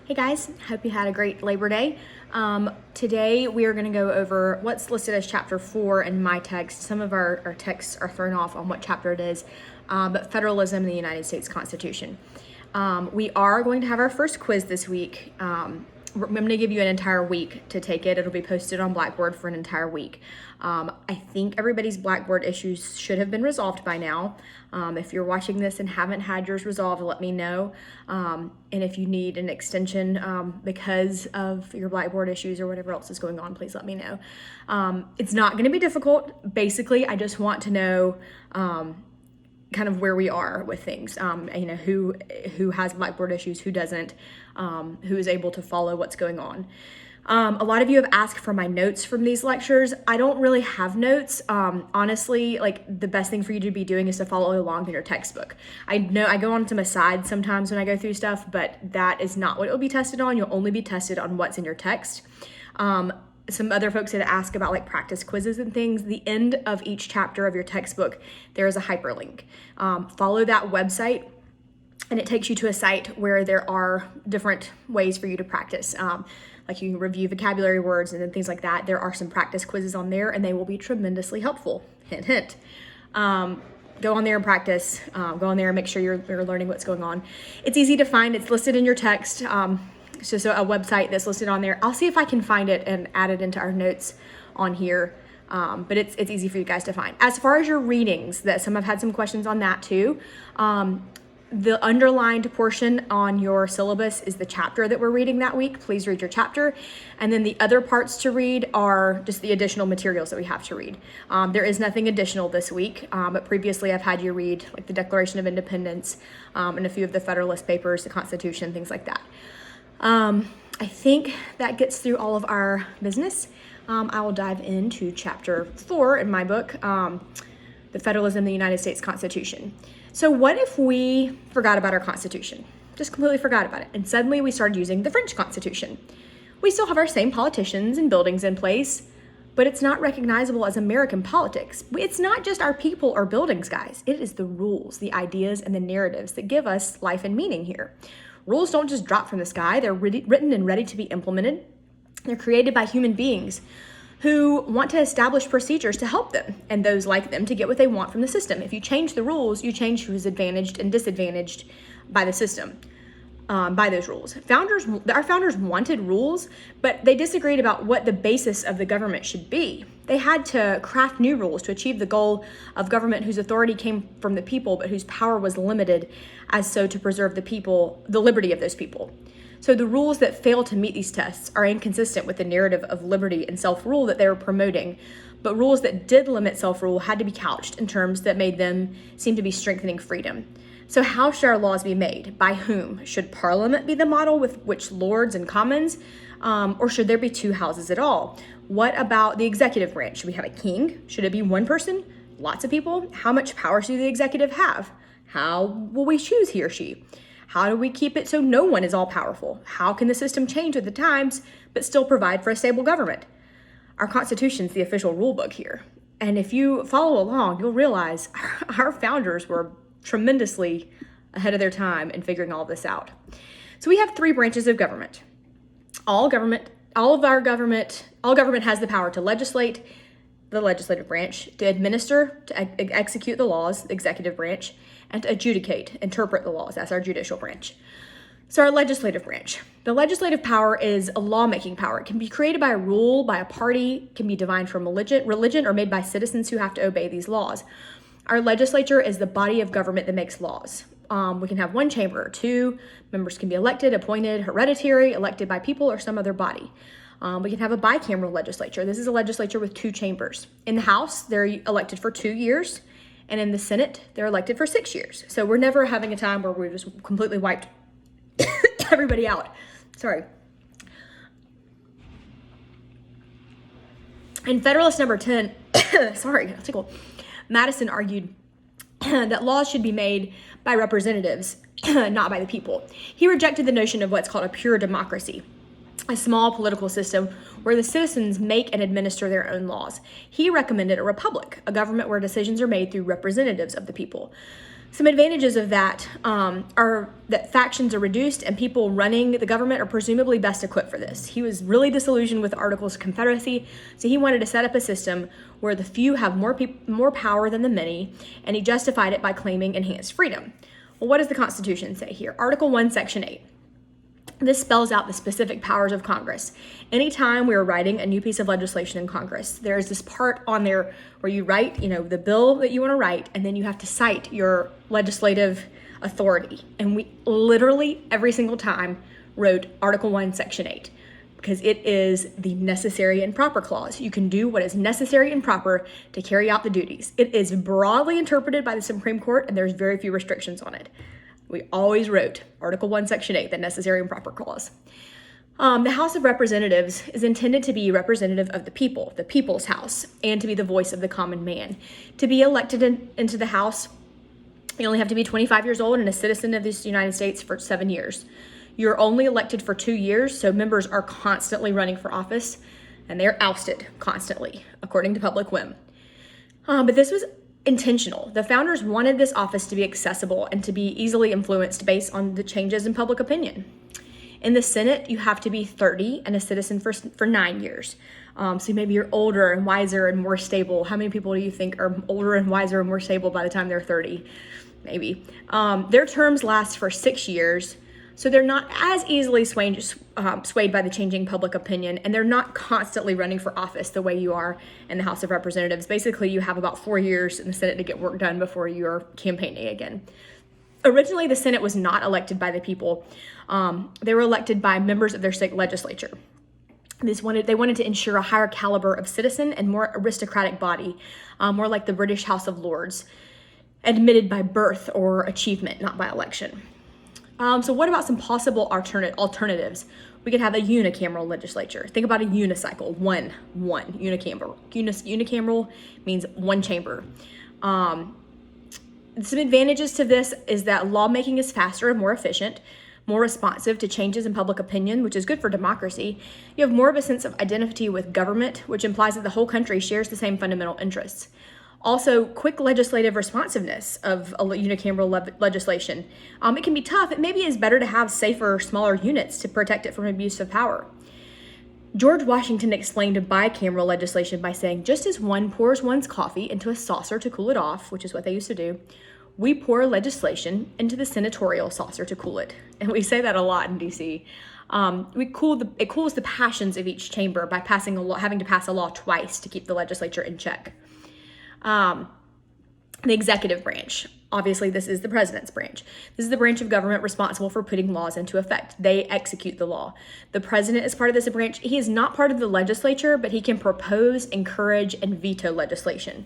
Hey guys, hope you had a great Labor Day. Today we are going to go over what's listed as chapter 4 in my text. Some of our texts are thrown off on what chapter it is, but Federalism in the United States Constitution. We are going to have our first quiz this week. I'm going to give you an entire week to take it. It'll be posted on Blackboard for an entire week. I think everybody's Blackboard issues should have been resolved by now. If you're watching this and haven't had yours resolved, let me know. And if you need an extension because of your Blackboard issues or whatever else is going on, please let me know. It's not going to be difficult. Basically, I just want to know kind of where we are with things, who has Blackboard issues, who doesn't, who is able to follow what's going on. A lot of you have asked for my notes from these lectures. I don't really have notes. Honestly, like the best thing for you to be doing is to follow along in your textbook. I know I go on to my side sometimes when I go through stuff, but that is not what it will be tested on. You'll only be tested on what's in your text. Some other folks had asked about like practice quizzes and things. The end of each chapter of your textbook, there is a hyperlink. Follow that website and it takes you to a site where there are different ways for you to practice. Like you can review vocabulary words and then things like that. There are some practice quizzes on there and they will be tremendously helpful. Hint, hint. Go on there and practice. Go on there and make sure you're learning what's going on. It's easy to find. It's listed in your text. It's just a website that's listed on there. I'll see if I can find it and add it into our notes on here. But it's easy for you guys to find. As far as your readings, that some have had some questions on that too. The underlined portion on your syllabus is the chapter that we're reading that week. Please read your chapter. And then the other parts to read are just the additional materials that we have to read. There is nothing additional this week, but previously I've had you read like the Declaration of Independence and a few of the Federalist Papers, the Constitution, things like that. I think that gets through all of our business. I will dive into chapter 4 in my book, the Federalism in the United States Constitution. So what if we forgot about our Constitution? Just completely forgot about it. And suddenly we started using the French Constitution. We still have our same politicians and buildings in place, but it's not recognizable as American politics. It's not just our people or buildings, guys. It is the rules, the ideas, and the narratives that give us life and meaning here. Rules don't just drop from the sky. They're written and ready to be implemented. They're created by human beings who want to establish procedures to help them and those like them to get what they want from the system. If you change the rules, you change who is advantaged and disadvantaged by the system, by those rules. Our founders wanted rules, but they disagreed about what the basis of the government should be. They had to craft new rules to achieve the goal of government whose authority came from the people, but whose power was limited as so to preserve the liberty of those people. So the rules that fail to meet these tests are inconsistent with the narrative of liberty and self-rule that they were promoting, but rules that did limit self-rule had to be couched in terms that made them seem to be strengthening freedom. So how should our laws be made? By whom? Should Parliament be the model with which Lords and Commons? Or should there be two houses at all? What about the executive branch? Should we have a king? Should it be one person? Lots of people? How much power should the executive have? How will we choose he or she? How do we keep it so no one is all powerful? How can the system change with the times but still provide for a stable government? Our Constitution's the official rule book here. And if you follow along, you'll realize our founders were tremendously ahead of their time in figuring all this out. So we have 3 branches of government. All government has the power to legislate, the legislative branch, to administer, to execute the laws, the executive branch, and to adjudicate, interpret the laws. That's our judicial branch. So our legislative branch. The legislative power is a lawmaking power. It can be created by a rule, by a party, can be divined from religion, or made by citizens who have to obey these laws. Our legislature is the body of government that makes laws. We can have 1 chamber or 2. Members can be elected, appointed, hereditary, elected by people or some other body. We can have a bicameral legislature. This is a legislature with 2 chambers. In the House, they're elected for 2 years. And in the Senate, they're elected for 6 years. So we're never having a time where we've just completely wiped everybody out. Sorry. In Federalist number 10, sorry, tickle. Madison argued that laws should be made by representatives, not by the people. He rejected the notion of what's called a pure democracy, a small political system where the citizens make and administer their own laws. He recommended a republic, a government where decisions are made through representatives of the people. Some advantages of that are that factions are reduced and people running the government are presumably best equipped for this. He was really disillusioned with the Articles of Confederacy, so he wanted to set up a system where the few have more power than the many, and he justified it by claiming enhanced freedom. Well, what does the Constitution say here? Article 1, Section 8. This spells out the specific powers of Congress. Anytime we are writing a new piece of legislation in Congress, there is this part on there where you write, the bill that you want to write, and then you have to cite your legislative authority. And we literally every single time wrote Article 1, Section 8, because it is the necessary and proper clause. You can do what is necessary and proper to carry out the duties. It is broadly interpreted by the Supreme Court, and there's very few restrictions on it. We always wrote Article 1, Section 8, the necessary and proper clause. The House of Representatives is intended to be representative of the people, the people's house, and to be the voice of the common man. To be elected into the House, you only have to be 25 years old and a citizen of this United States for 7 years. You're only elected for 2 years, so members are constantly running for office, and they're ousted constantly, according to public whim. But this was intentional. The founders wanted this office to be accessible and to be easily influenced based on the changes in public opinion. In the Senate, you have to be 30 and a citizen for 9 years. So maybe you're older and wiser and more stable. How many people do you think are older and wiser and more stable by the time they're 30? Maybe. Their terms last for 6 years, so they're not as easily swayed by the changing public opinion, and they're not constantly running for office the way you are in the House of Representatives. Basically, you have about 4 years in the Senate to get work done before you're campaigning again. Originally, the Senate was not elected by the people. They were elected by members of their state legislature. They wanted to ensure a higher caliber of citizen and more aristocratic body, more like the British House of Lords, admitted by birth or achievement, not by election. So what about some possible alternatives? We could have a unicameral legislature. Think about a unicycle, one unicameral. Unicameral means one chamber. Some advantages to this is that lawmaking is faster and more efficient, more responsive to changes in public opinion, which is good for democracy. You have more of a sense of identity with government, which implies that the whole country shares the same fundamental interests. Also, quick legislative responsiveness of a unicameral legislation. It can be tough. It maybe is better to have safer, smaller units to protect it from abuse of power. George Washington explained bicameral legislation by saying, just as one pours one's coffee into a saucer to cool it off, which is what they used to do, we pour legislation into the senatorial saucer to cool it. And we say that a lot in DC. It cools the passions of each chamber by having to pass a law twice to keep the legislature in check. The executive branch. Obviously, this is the president's branch. This is the branch of government responsible for putting laws into effect. They execute the law. The president is part of this branch. He is not part of the legislature, but he can propose, encourage, and veto legislation.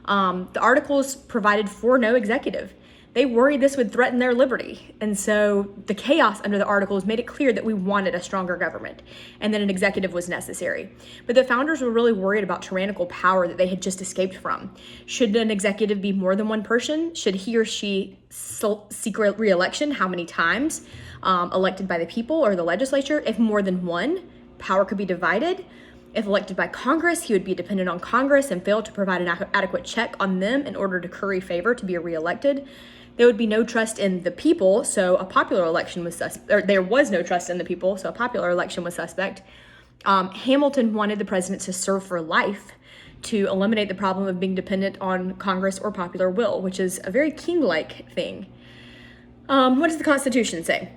The articles provided for no executive. They worried this would threaten their liberty. And so the chaos under the articles made it clear that we wanted a stronger government and that an executive was necessary. But the founders were really worried about tyrannical power that they had just escaped from. Should an executive be more than one person? Should he or she seek re-election? How many times? Elected by the people or the legislature? If more than one, power could be divided. If elected by Congress, he would be dependent on Congress and fail to provide an adequate check on them in order to curry favor to be reelected. There would be no trust in the people, so a popular election was there was no trust in the people, so a popular election was suspect. Hamilton wanted the president to serve for life to eliminate the problem of being dependent on Congress or popular will, which is a very king-like thing. What does the Constitution say?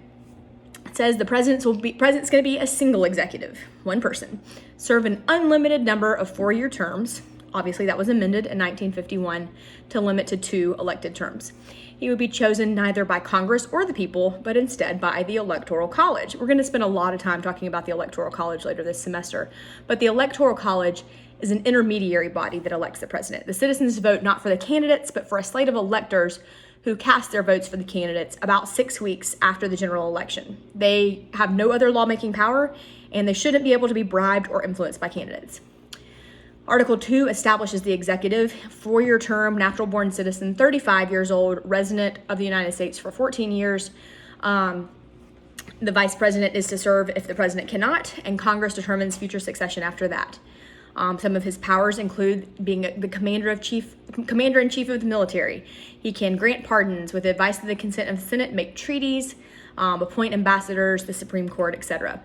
It says the president's going to be a single executive, one person, serve an unlimited number of 4-year terms. Obviously, that was amended in 1951 to limit to 2 elected terms. He would be chosen neither by Congress or the people, but instead by the Electoral College. We're going to spend a lot of time talking about the Electoral College later this semester, but the Electoral College is an intermediary body that elects the president. The citizens vote not for the candidates, but for a slate of electors who cast their votes for the candidates about 6 weeks after the general election. They have no other lawmaking power, and they shouldn't be able to be bribed or influenced by candidates. Article 2 establishes the executive, 4-year term, natural-born citizen, 35 years old, resident of the United States for 14 years. The vice president is to serve if the president cannot, and Congress determines future succession after that. Some of his powers include being the commander-in-chief of the military. He can grant pardons with advice of the consent of the Senate, make treaties, appoint ambassadors, the Supreme Court, etc.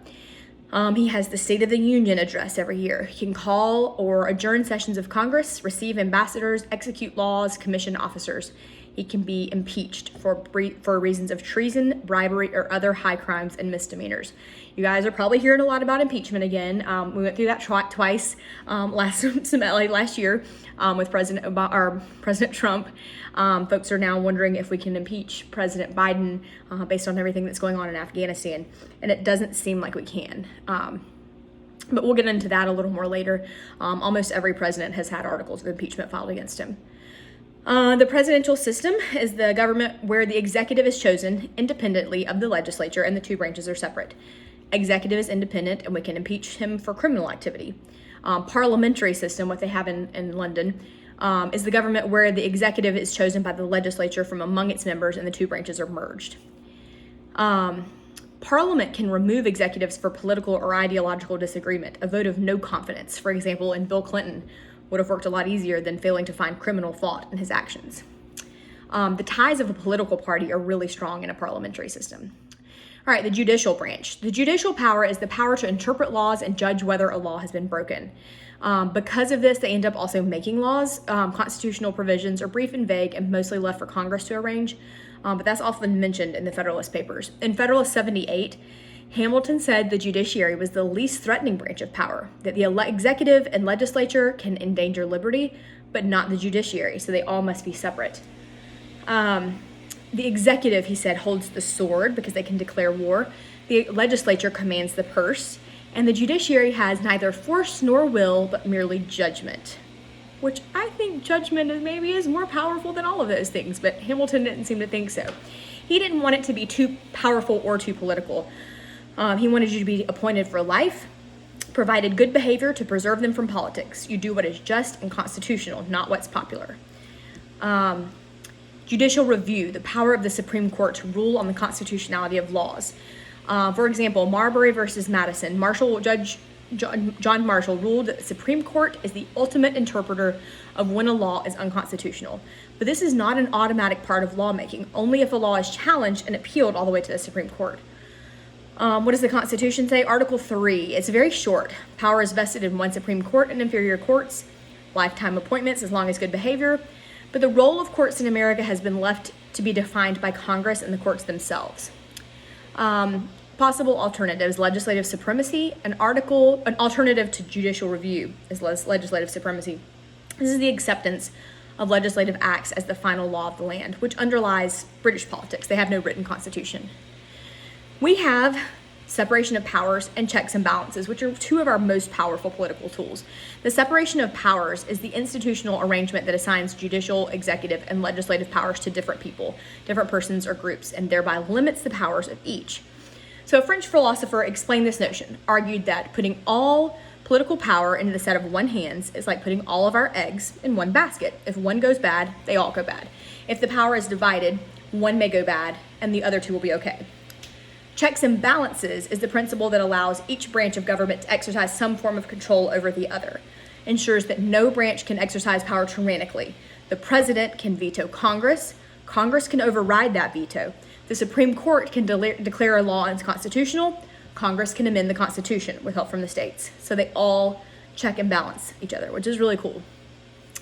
He has the State of the Union address every year. He can call or adjourn sessions of Congress, receive ambassadors, execute laws, commission officers. He can be impeached for reasons of treason, bribery, or other high crimes and misdemeanors. You guys are probably hearing a lot about impeachment again. We went through that twice last year with President Trump. Folks are now wondering if we can impeach President Biden based on everything that's going on in Afghanistan, and it doesn't seem like we can. But we'll get into that a little more later. Almost every president has had articles of impeachment filed against him. The presidential system is the government where the executive is chosen independently of the legislature and the two branches are separate. Executive is independent and we can impeach him for criminal activity. Parliamentary system, what they have in London, is the government where the executive is chosen by the legislature from among its members and the two branches are merged. Parliament can remove executives for political or ideological disagreement. A vote of no confidence, for example, in Bill Clinton, would have worked a lot easier than failing to find criminal thought in his actions. The ties of a political party are really strong in a parliamentary system. All right, the judicial branch. The judicial power is the power to interpret laws and judge whether a law has been broken. Because of this, they end up also making laws. Constitutional provisions are brief and vague and mostly left for Congress to arrange, but that's often mentioned in the Federalist Papers. In Federalist 78, Hamilton said the judiciary was the least threatening branch of power, that the executive and legislature can endanger liberty, but not the judiciary, so they all must be separate. The executive, he said, holds the sword because they can declare war. The legislature commands the purse, and the judiciary has neither force nor will, but merely judgment, which I think judgment is more powerful than all of those things, but Hamilton didn't seem to think so. He didn't want it to be too powerful or too political. He wanted you to be appointed for life, provided good behavior to preserve them from politics. You do what is just and constitutional, not what's popular. Judicial review, the power of the Supreme Court to rule on the constitutionality of laws. For example, Marbury versus Madison, Judge John Marshall ruled that the Supreme Court is the ultimate interpreter of when a law is unconstitutional. But this is not an automatic part of lawmaking, only if a law is challenged and appealed all the way to the Supreme Court. What does the Constitution say? Article 3, it's very short. Power is vested in one Supreme Court and inferior courts, lifetime appointments as long as good behavior. But the role of courts in America has been left to be defined by Congress and the courts themselves. Possible alternatives: legislative supremacy. An alternative to judicial review is legislative supremacy. This is the acceptance of legislative acts as the final law of the land, which underlies British politics. They have no written constitution. We have separation of powers and checks and balances, which are two of our most powerful political tools. The separation of powers is the institutional arrangement that assigns judicial, executive, and legislative powers to different people, different persons or groups, and thereby limits the powers of each. So a French philosopher explained this notion, argued that putting all political power into the set of one hands is like putting all of our eggs in one basket. If one goes bad, they all go bad. If the power is divided, one may go bad, and the other two will be okay. Checks and balances is the principle that allows each branch of government to exercise some form of control over the other, ensures that no branch can exercise power tyrannically. The president can veto Congress. Congress can override that veto. The Supreme Court can declare a law unconstitutional. Congress can amend the Constitution with help from the states. So they all check and balance each other, which is really cool.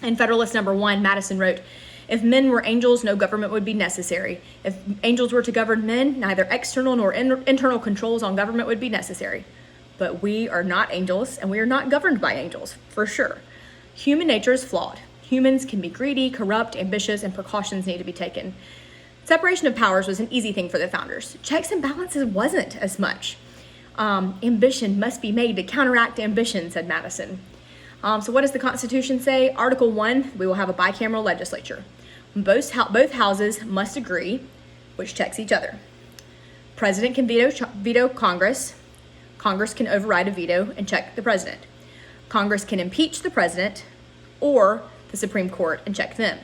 In Federalist Number 1, Madison wrote, "If men were angels, no government would be necessary. If angels were to govern men, neither external nor internal controls on government would be necessary." But we are not angels, and we are not governed by angels, for sure. Human nature is flawed. Humans can be greedy, corrupt, ambitious, and precautions need to be taken. Separation of powers was an easy thing for the founders. Checks and balances wasn't as much. Ambition must be made to counteract ambition, said Madison. So what does the Constitution say? Article 1, we will have a bicameral legislature. Both houses must agree, which checks each other. President can veto Congress. Congress can override a veto and check the president. Congress can impeach the president or the Supreme Court and check them.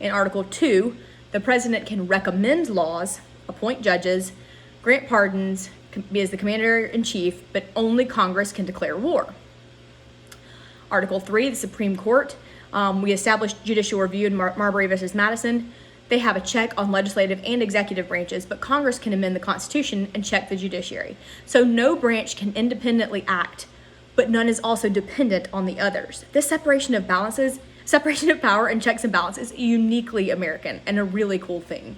In Article 2, the president can recommend laws, appoint judges, grant pardons, be as the commander-in-chief, but only Congress can declare war. Article 3, the Supreme Court. We established judicial review in Marbury versus Madison. They have a check on legislative and executive branches, but Congress can amend the Constitution and check the judiciary. So no branch can independently act, but none is also dependent on the others. This separation of power and checks and balances is uniquely American and a really cool thing.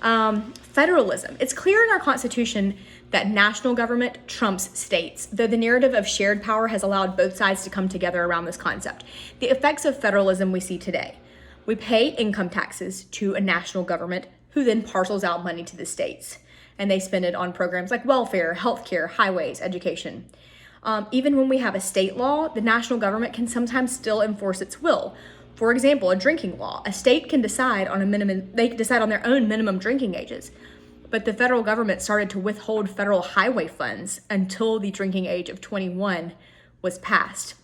Federalism. It's clear in our Constitution that national government trumps states, though the narrative of shared power has allowed both sides to come together around this concept. The effects of federalism we see today. We pay income taxes to a national government who then parcels out money to the states, and they spend it on programs like welfare, healthcare, highways, education. Even when we have a state law, the national government can sometimes still enforce its will. For example, a drinking law. A state can decide on they can decide on their own minimum drinking ages. But the federal government started to withhold federal highway funds until the drinking age of 21 was passed.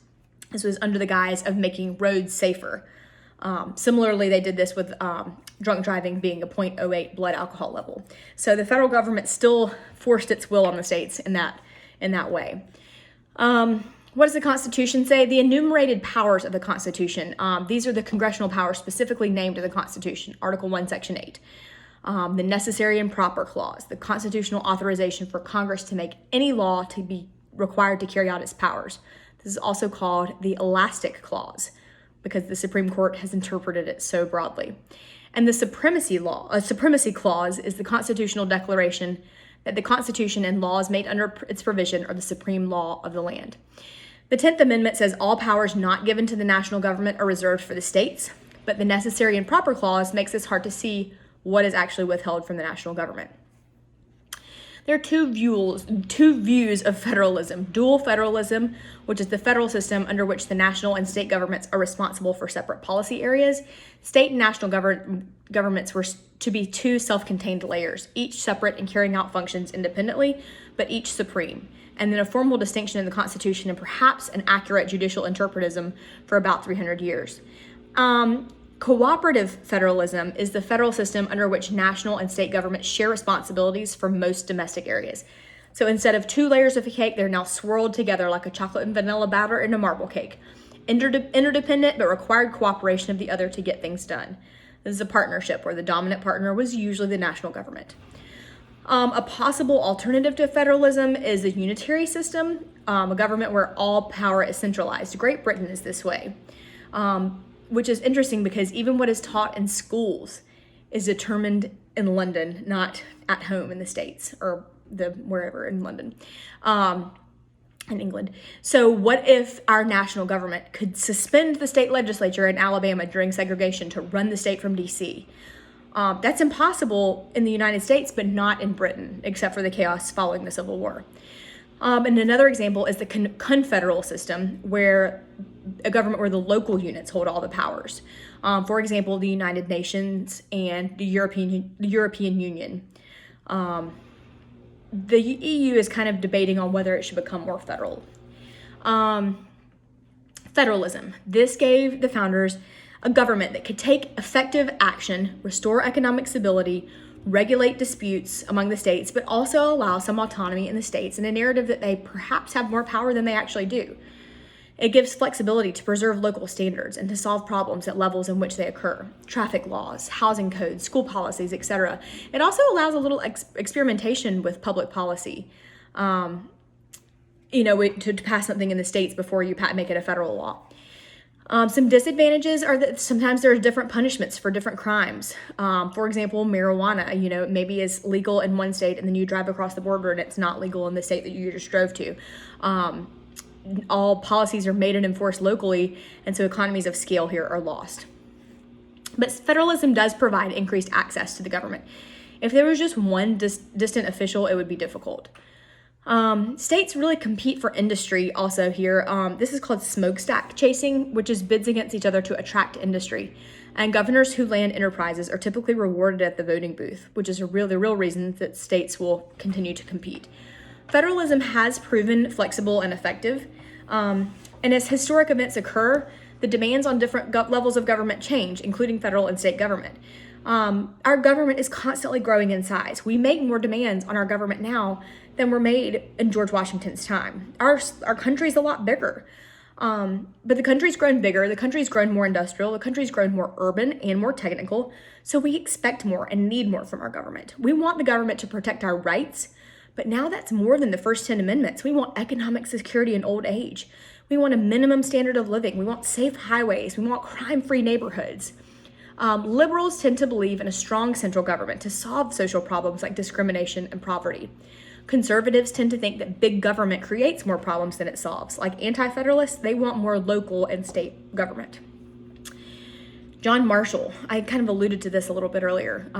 This was under the guise of making roads safer. Similarly, they did this with drunk driving being a 0.08 blood alcohol level. So the federal government still forced its will on the states in that way. What does the Constitution say? The enumerated powers of the Constitution. These are the congressional powers specifically named in the Constitution, Article 1, Section 8. The necessary and proper clause, the constitutional authorization for Congress to make any law to be required to carry out its powers. This is also called the elastic clause because the Supreme Court has interpreted it so broadly. And the supremacy clause is the constitutional declaration that the Constitution and laws made under its provision are the supreme law of the land. The 10th Amendment says all powers not given to the national government are reserved for the states, but the necessary and proper clause makes it hard to see what is actually withheld from the national government. There are two views of federalism. Dual federalism, which is the federal system under which the national and state governments are responsible for separate policy areas. State and national governments were to be two self-contained layers, each separate and carrying out functions independently, but each supreme. And then a formal distinction in the Constitution and perhaps an accurate judicial interpretism for about 300 years. Cooperative federalism is the federal system under which national and state governments share responsibilities for most domestic areas. So instead of two layers of a cake, they're now swirled together like a chocolate and vanilla batter in a marble cake. Interdependent, but required cooperation of the other to get things done. This is a partnership where the dominant partner was usually the national government. A possible alternative to federalism is a unitary system, a government where all power is centralized. Great Britain is this way, which is interesting because even what is taught in schools is determined in London, not at home in the States or wherever in London, in England. So what if our national government could suspend the state legislature in Alabama during segregation to run the state from DC? That's impossible in the United States, but not in Britain, except for the chaos following the Civil War. And another example is the confederal system, where a government where the local units hold all the powers. For example, the United Nations and the European Union. The EU is kind of debating on whether it should become more federal. Federalism. This gave the founders a government that could take effective action, restore economic stability, regulate disputes among the states, but also allow some autonomy in the states and a narrative that they perhaps have more power than they actually do. It gives flexibility to preserve local standards and to solve problems at levels in which they occur. Traffic laws, housing codes, school policies, etc. It also allows a little experimentation with public policy. To pass something in the states before you make it a federal law. Some disadvantages are that sometimes there are different punishments for different crimes. For example, marijuana, maybe is legal in one state and then you drive across the border and it's not legal in the state that you just drove to. All policies are made and enforced locally, and so economies of scale here are lost. But federalism does provide increased access to the government. If there was just one distant official, it would be difficult. States really compete for industry also here. This is called smokestack chasing, which is bids against each other to attract industry. And governors who land enterprises are typically rewarded at the voting booth, which is the real reason that states will continue to compete. Federalism has proven flexible and effective. And as historic events occur, the demands on different levels of government change, including federal and state government. Our government is constantly growing in size. We make more demands on our government now than were made in George Washington's time. Our country is a lot bigger. But the country's grown bigger, the country's grown more industrial, the country's grown more urban and more technical, so we expect more and need more from our government. We want the government to protect our rights, but now that's more than the first 10 amendments. We want economic security in old age. We want a minimum standard of living. We want safe highways. We want crime-free neighborhoods. Liberals tend to believe in a strong central government to solve social problems like discrimination and poverty. Conservatives tend to think that big government creates more problems than it solves. Like anti-federalists, they want more local and state government. John Marshall, I kind of alluded to this a little bit earlier,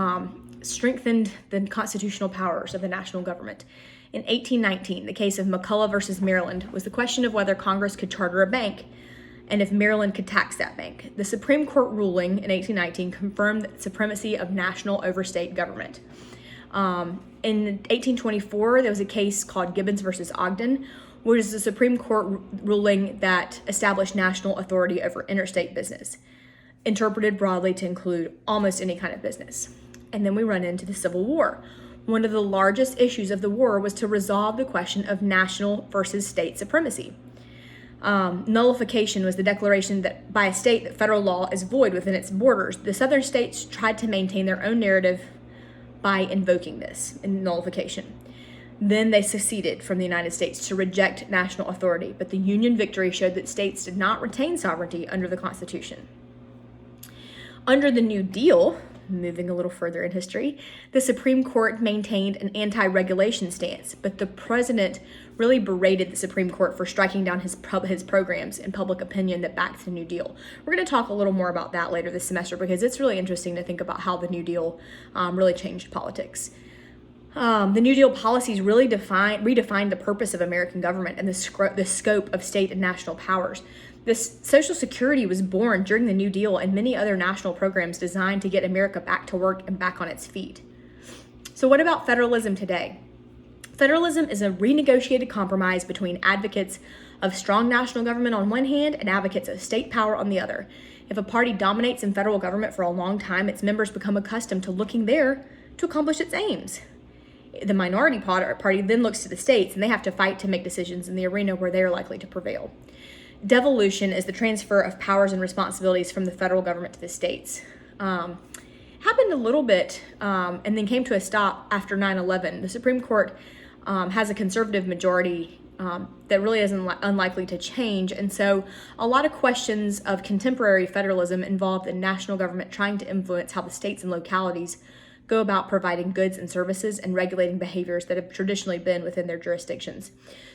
strengthened the constitutional powers of the national government. In 1819, the case of McCulloch versus Maryland was the question of whether Congress could charter a bank and if Maryland could tax that bank. The Supreme Court ruling in 1819 confirmed the supremacy of national over state government. In 1824, there was a case called Gibbons versus Ogden, which is the Supreme Court ruling that established national authority over interstate business, interpreted broadly to include almost any kind of business. And then we run into the Civil War. One of the largest issues of the war was to resolve the question of national versus state supremacy. Nullification was the declaration that by a state that federal law is void within its borders. The southern states tried to maintain their own narrative by invoking this in nullification. Then they seceded from the United States to reject national authority, but the Union victory showed that states did not retain sovereignty under the Constitution. Under the New Deal, moving a little further in history, the Supreme Court maintained an anti-regulation stance, but the president really berated the Supreme Court for striking down his programs in public opinion that backed the New Deal. We're going to talk a little more about that later this semester because it's really interesting to think about how the New Deal really changed politics. The New Deal policies really redefined the purpose of American government and the scope of state and national powers. This Social Security was born during the New Deal and many other national programs designed to get America back to work and back on its feet. So what about federalism today? Federalism is a renegotiated compromise between advocates of strong national government on one hand and advocates of state power on the other. If a party dominates in federal government for a long time, its members become accustomed to looking there to accomplish its aims. The minority party then looks to the states, and they have to fight to make decisions in the arena where they are likely to prevail. Devolution is the transfer of powers and responsibilities from the federal government to the states. Happened a little bit and then came to a stop after 9/11. The Supreme Court has a conservative majority that really is unlikely to change. And so a lot of questions of contemporary federalism involve the national government trying to influence how the states and localities go about providing goods and services and regulating behaviors that have traditionally been within their jurisdictions.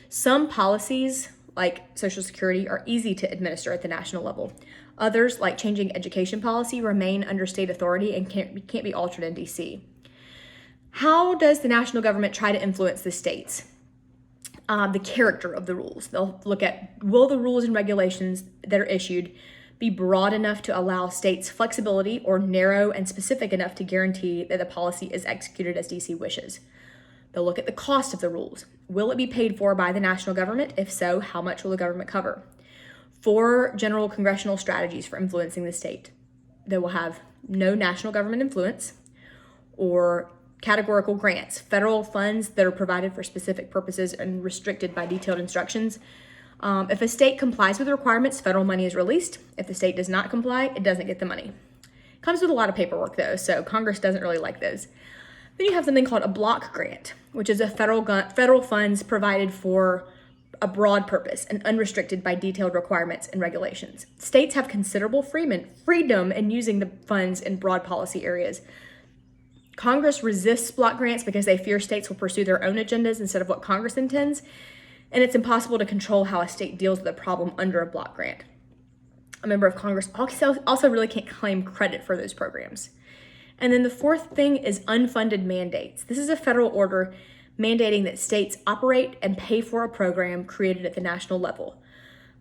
Some policies, like Social Security, are easy to administer at the national level. Others, like changing education policy, remain under state authority and can't be altered in DC. How does the national government try to influence the states? The character of the rules. They'll look at, will the rules and regulations that are issued be broad enough to allow states flexibility or narrow and specific enough to guarantee that the policy is executed as DC wishes? They'll look at the cost of the rules. Will it be paid for by the national government? If so, how much will the government cover? 4 general congressional strategies for influencing the state. They will have no national government influence, or categorical grants, federal funds that are provided for specific purposes and restricted by detailed instructions. If a state complies with the requirements, federal money is released. If the state does not comply, it doesn't get the money. Comes with a lot of paperwork though, so Congress doesn't really like those. Then you have something called a block grant, which is a federal funds provided for a broad purpose and unrestricted by detailed requirements and regulations. States have considerable freedom in using the funds in broad policy areas. Congress resists block grants because they fear states will pursue their own agendas instead of what Congress intends, and it's impossible to control how a state deals with a problem under a block grant. A member of Congress also really can't claim credit for those programs. And then the 4th thing is unfunded mandates. This is a federal order mandating that states operate and pay for a program created at the national level.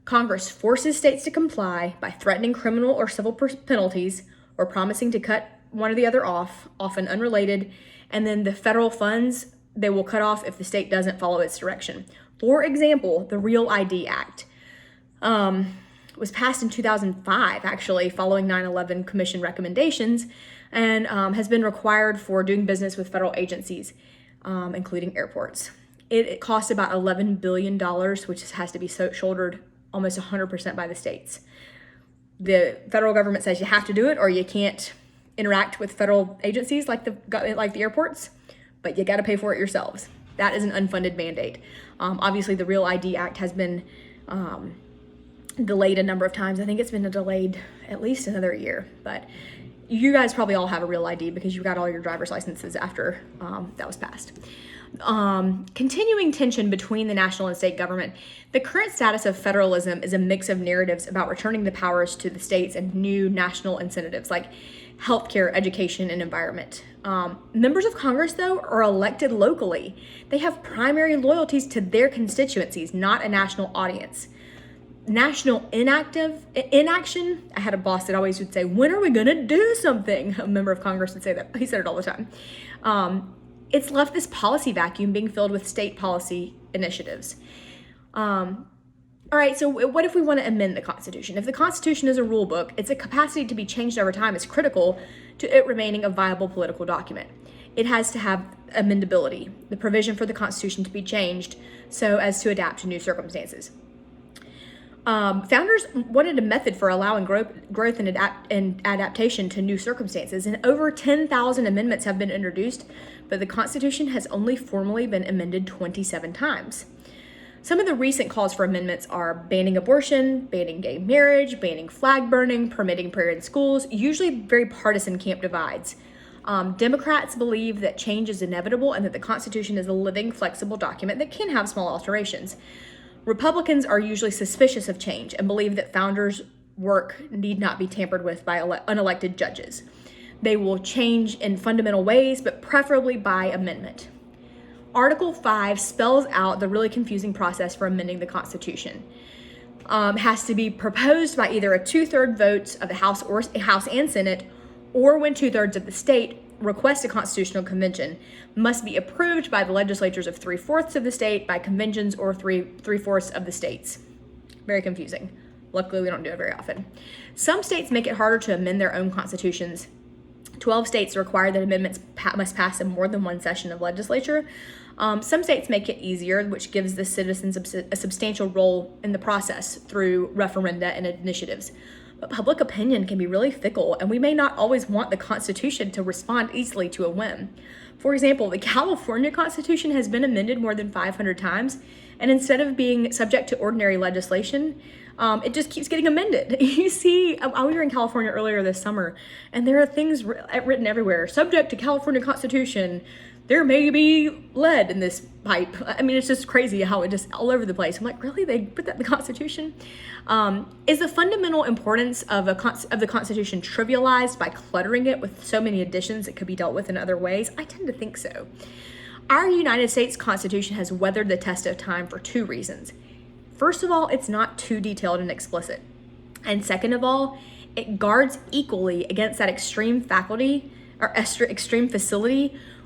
Congress forces states to comply by threatening criminal or civil penalties or promising to cut one or the other off, often unrelated, and then the federal funds they will cut off if the state doesn't follow its direction. For example, the Real ID Act was passed in 2005, actually, following 9/11 Commission recommendations, and has been required for doing business with federal agencies, including airports. It costs about $11 billion, which has to be shouldered almost 100% by the states. The federal government says you have to do it or you can't interact with federal agencies like the airports, but you got to pay for it yourselves. That is an unfunded mandate. Obviously, the Real ID Act has been delayed a number of times. I think it's been delayed at least another year, but you guys probably all have a Real ID because you got all your driver's licenses after that was passed. Continuing tension between the national and state government. The current status of federalism is a mix of narratives about returning the powers to the states and new national incentives like healthcare, education, and environment. Members of Congress, though, are elected locally. They have primary loyalties to their constituencies, not a national audience. National inaction. I had a boss that always would say, "When are we going to do something?" A member of Congress would say that. He said it all the time. It's left this policy vacuum being filled with state policy initiatives. All right, so what if we want to amend the Constitution? If the Constitution is a rule book, its capacity to be changed over time is critical to it remaining a viable political document. It has to have amendability, the provision for the Constitution to be changed so as to adapt to new circumstances. Founders wanted a method for allowing growth and adaptation to new circumstances, and over 10,000 amendments have been introduced, but the Constitution has only formally been amended 27 times. Some of the recent calls for amendments are banning abortion, banning gay marriage, banning flag burning, permitting prayer in schools, usually very partisan camp divides. Democrats believe that change is inevitable and that the Constitution is a living, flexible document that can have small alterations. Republicans are usually suspicious of change and believe that founders' work need not be tampered with by unelected judges. They will change in fundamental ways, but preferably by amendment. Article 5 spells out the really confusing process for amending the Constitution. Has to be proposed by either a 2/3 votes of the House and Senate, or when 2/3 of the state request a constitutional convention, must be approved by the legislatures of 3/4 of the state, by conventions, or 3/4 of the states. Very confusing. Luckily, we don't do it very often. Some states make it harder to amend their own constitutions. 12 states require that amendments must pass in more than one session of legislature. Some states make it easier, which gives the citizens a substantial role in the process through referenda and initiatives. But public opinion can be really fickle, and we may not always want the Constitution to respond easily to a whim. For example, the California Constitution has been amended more than 500 times, and instead of being subject to ordinary legislation, it just keeps getting amended. You see, we were in California earlier this summer, and there are things written everywhere. Subject to California Constitution, there may be lead in this pipe. I mean, it's just crazy how it just all over the place. I'm like, really? They put that in the Constitution? Is the fundamental importance of the Constitution trivialized by cluttering it with so many additions that could be dealt with in other ways? I tend to think so. Our United States Constitution has weathered the test of time for two reasons. First of all, it's not too detailed and explicit. And second of all, it guards equally against that extreme facility,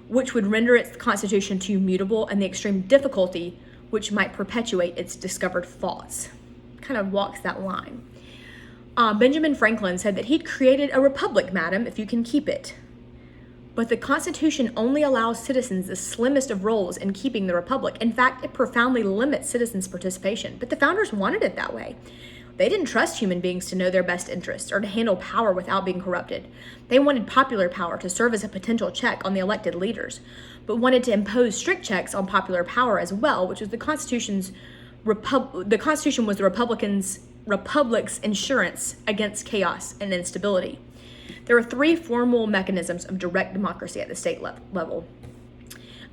which would render its constitution too mutable, and the extreme difficulty, which might perpetuate its discovered faults. Kind of walks that line. Benjamin Franklin said that he'd created a republic, madam, if you can keep it. But the Constitution only allows citizens the slimmest of roles in keeping the republic. In fact, it profoundly limits citizens' participation. But the founders wanted it that way. They didn't trust human beings to know their best interests or to handle power without being corrupted. They wanted popular power to serve as a potential check on the elected leaders, but wanted to impose strict checks on popular power as well, which was the Constitution was the republic's insurance against chaos and instability. There are three formal mechanisms of direct democracy at the state level.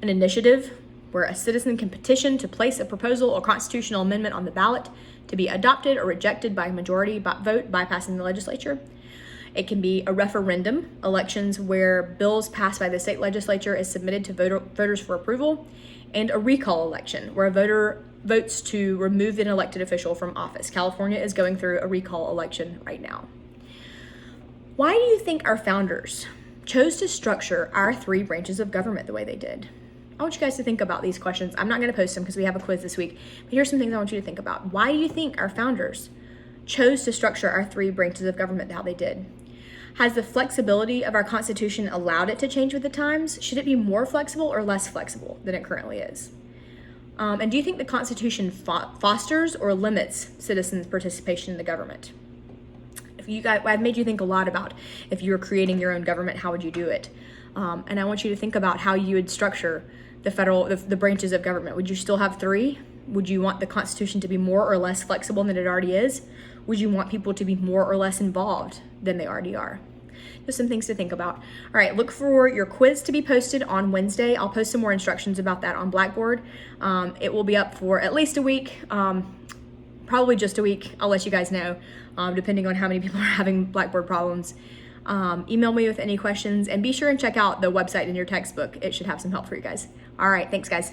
An initiative, where a citizen can petition to place a proposal or constitutional amendment on the ballot to be adopted or rejected by a majority vote bypassing the legislature. It can be a referendum, elections where bills passed by the state legislature is submitted to voters for approval, and a recall election, where a voter votes to remove an elected official from office. California is going through a recall election right now. Why do you think our founders chose to structure our three branches of government the way they did? I want you guys to think about these questions. I'm not going to post them because we have a quiz this week, but here's some things I want you to think about. Why do you think our founders chose to structure our three branches of government how they did? Has the flexibility of our Constitution allowed it to change with the times? Should it be more flexible or less flexible than it currently is? And do you think the Constitution fosters or limits citizens' participation in the government? If you guys, I've made you think a lot about if you were creating your own government, how would you do it? And I want you to think about how you would structure the branches of government. Would you still have three? Would you want the Constitution to be more or less flexible than it already is? Would you want people to be more or less involved than they already are? Just some things to think about. All right, look for your quiz to be posted on Wednesday. I'll post some more instructions about that on Blackboard. It will be up for at least a week, probably just a week. I'll let you guys know, depending on how many people are having Blackboard problems. Email me with any questions, and be sure and check out the website in your textbook. It should have some help for you guys. All right, thanks guys.